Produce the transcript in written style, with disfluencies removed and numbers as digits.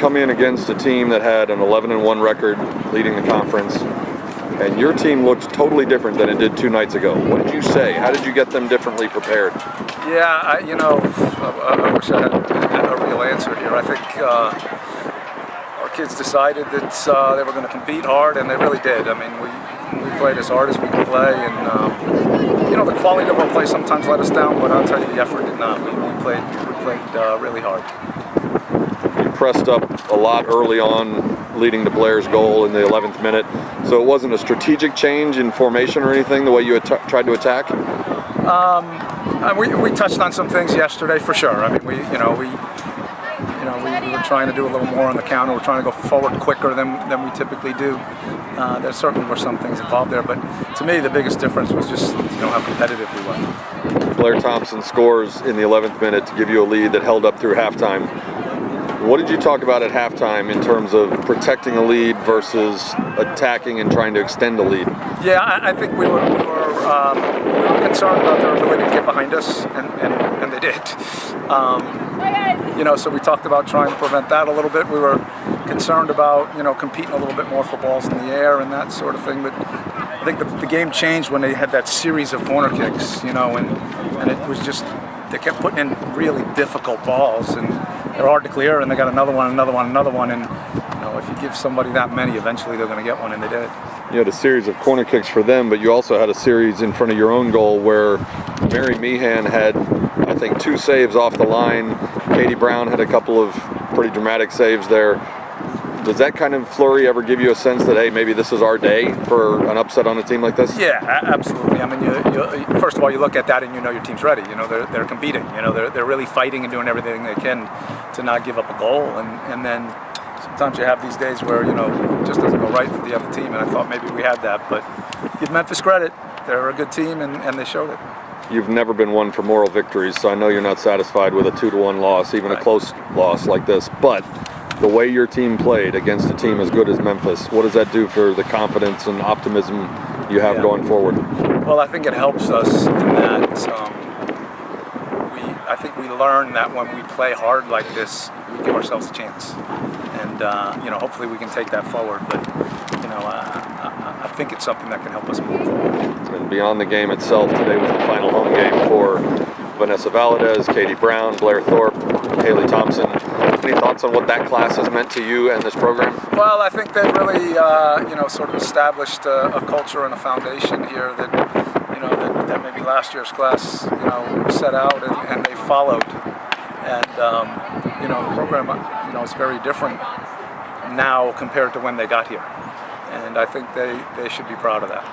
come in against a team that had an 11-1 record leading the conference, and your team looked totally different than it did 2 nights ago. What did you say? How did you get them differently prepared? Yeah, I wish I had a real answer here. I think our kids decided that they were going to compete hard, and they really did. I mean, we played as hard as we could play, and the quality of our play sometimes let us down, but I'll tell you, the effort did not. We played really hard. You pressed up a lot early on, leading to Blair's goal in the 11th minute. So it wasn't a strategic change in formation or anything, the way you tried to attack? We touched on some things yesterday for sure. I mean, we were trying to do a little more on the counter. We're trying to go forward quicker than we typically do. There certainly were some things involved there, but to me the biggest difference was just how competitive we were. Blair Thompson scores in the 11th minute to give you a lead that held up through halftime. What did you talk about at halftime in terms of protecting a lead versus attacking and trying to extend a lead? Yeah, I think we were concerned about their ability to get behind us, and they did. So we talked about trying to prevent that a little bit. We were concerned about competing a little bit more for balls in the air and that sort of thing. But I think the game changed when they had that series of corner kicks, and it was just they kept putting in really difficult balls, and they're hard to clear, and they got another one, and if you give somebody that many, eventually they're going to get one, and they did. You had a series of corner kicks for them, but you also had a series in front of your own goal where Mary Meehan had, I think, 2 saves off the line. Katie Brown had a couple of pretty dramatic saves there. Does that kind of flurry ever give you a sense that, hey, maybe this is our day for an upset on a team like this? Yeah, absolutely. I mean, you first of all, you look at that and your team's ready. They're competing. They're really fighting and doing everything they can to not give up a goal. And then sometimes you have these days where it just doesn't go right for the other team. And I thought maybe we had that, but give Memphis credit. They're a good team, and they showed it. You've never been one for moral victories, so I know you're not satisfied with a 2-1 loss, even a close loss like this. But the way your team played against a team as good as Memphis, what does that do for the confidence and optimism you have going forward? Well, I think it helps us in that I think we learn that when we play hard like this, we give ourselves a chance. And, hopefully we can take that forward. But, I think it's something that can help us move forward. And beyond the game itself, today was the final home game for Vanessa Valadez, Katie Brown, Blair Thorpe, Haley Thompson. Any thoughts on what that class has meant to you and this program? Well, I think they've really, sort of established a culture and a foundation here that, that maybe last year's class, set out and they followed. And, the program, is very different now compared to when they got here. And I think they should be proud of that.